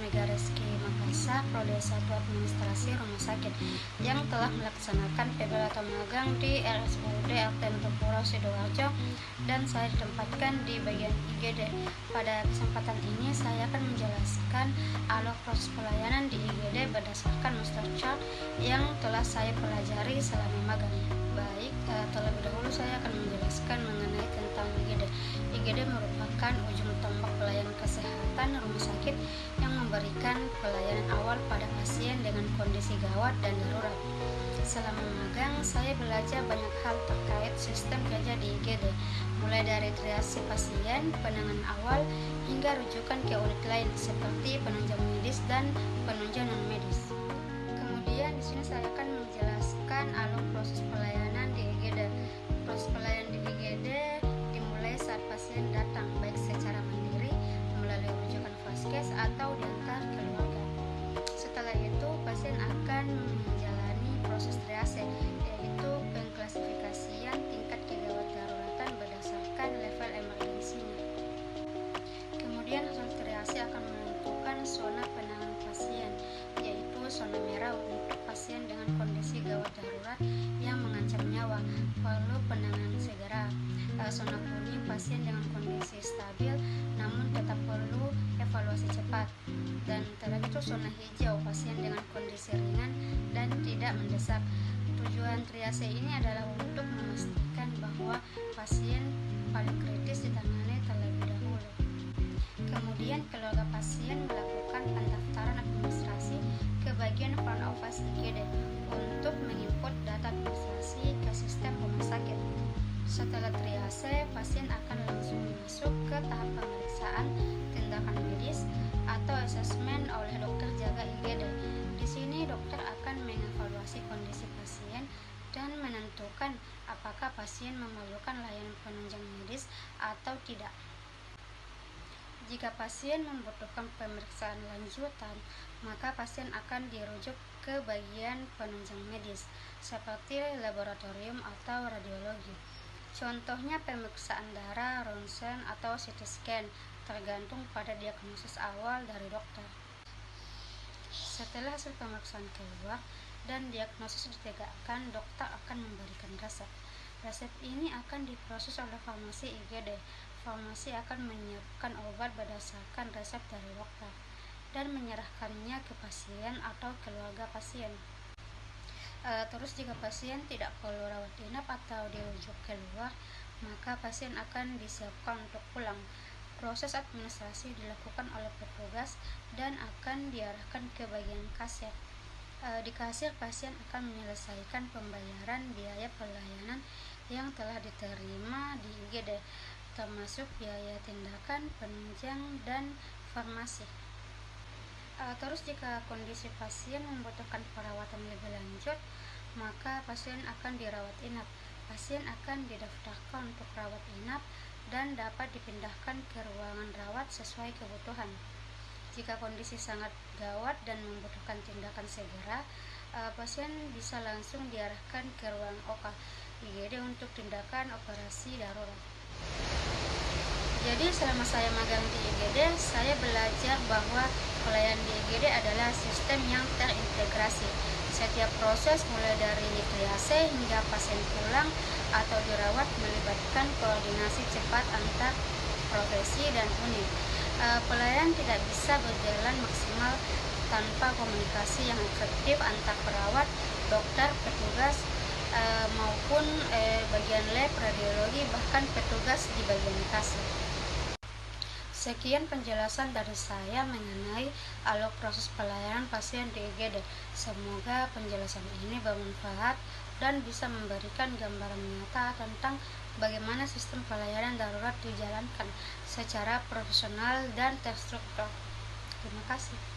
Megareski Makassar, Prodi S1 Administrasi Rumah Sakit, yang telah melaksanakan PBL atau magang di RSUD Arten Tempuro Sidoarjo, dan saya ditempatkan di bagian IGD. Pada kesempatan ini saya akan menjelaskan alur proses pelayanan di IGD berdasarkan master chart yang telah saya pelajari selama magang. Baik, terlebih dahulu saya akan menjelaskan mengenai tentang IGD. IGD merupakan ujung tombak pelayanan kesehatan rumah sakit yang memberikan pelayanan awal pada pasien dengan kondisi gawat dan darurat. Selama magang, saya belajar banyak hal terkait sistem kerja di IGD, mulai dari triase pasien, penanganan awal, hingga rujukan ke unit lain seperti penunjang medis dan penunjang non medis. Kemudian di sini saya akan menjelaskan alur proses pelayanan di IGD. Proses pelayanan di IGD dimulai saat pasien datang, baik secara mandiri melalui rujukan vaskes atau diantar keluarga. Setelah itu, pasien akan menjalani proses triase, yaitu pengklasifikasian tingkat kegawat daruratan berdasarkan level emergensinya. Kemudian hasil triase akan menentukan zona penanganan pasien, yaitu zona merah untuk pasien dengan kondisi gawat darurat yang mengancam nyawa, perlu penanganan segera. Zona kuning pasien dengan kondisi stabil namun tetap perlu evaluasi cepat. Dan terakhir itu zona hijau pasien dengan kondisi ringan dan tidak mendesak. Tujuan triase ini adalah untuk memastikan bahwa pasien paling kritis ditangani terlebih dahulu. Kemudian keluarga pasien melakukan pendaftaran administrasi ke bagian front office IGD untuk menginput data administrasi ke sistem rumah sakit. Setelah triase, pasien akan langsung masuk ke tahap pemeriksaan tindakan medis atau asesmen oleh dokter jaga IGD. Di sini dokter akan mengevaluasi kondisi pasien dan menentukan apakah pasien memerlukan layanan penunjang medis atau tidak. Jika pasien membutuhkan pemeriksaan lanjutan, maka pasien akan dirujuk ke bagian penunjang medis seperti laboratorium atau radiologi. Contohnya pemeriksaan darah, ronsen, atau CT scan, tergantung pada diagnosis awal dari dokter. Setelah hasil pemeriksaan keluar dan diagnosis ditegakkan, dokter akan memberikan resep. Resep ini akan diproses oleh farmasi IGD. Farmasi akan menyiapkan obat berdasarkan resep dari dokter dan menyerahkannya ke pasien atau keluarga pasien. Terus jika pasien tidak perlu rawat inap atau dirujuk keluar, maka pasien akan disiapkan untuk pulang. Proses administrasi dilakukan oleh petugas dan akan diarahkan ke bagian kasir. Di kasir, pasien akan menyelesaikan pembayaran biaya pelayanan yang telah diterima di IGD, termasuk biaya tindakan, penunjang, dan farmasi. Terus jika kondisi pasien membutuhkan perawatan lebih lanjut, maka pasien akan dirawat inap. Pasien akan didaftarkan untuk rawat inap dan dapat dipindahkan ke ruangan rawat sesuai kebutuhan. Jika kondisi sangat gawat dan membutuhkan tindakan segera, pasien bisa langsung diarahkan ke ruang OKA IGD untuk tindakan operasi darurat. Jadi selama saya magang di IGD, saya belajar bahwa pelayanan di IGD adalah sistem yang terintegrasi. Setiap proses mulai dari triase hingga pasien pulang atau dirawat melibatkan koordinasi cepat antar profesi dan unit. Pelayanan tidak bisa berjalan maksimal tanpa komunikasi yang efektif antar perawat, dokter, petugas, maupun bagian lab, radiologi, bahkan petugas di bagian kasir. Sekian penjelasan dari saya mengenai alur proses pelayanan pasien di IGD. Semoga penjelasan ini bermanfaat dan bisa memberikan gambaran nyata tentang bagaimana sistem pelayanan darurat dijalankan secara profesional dan terstruktur. Terima kasih.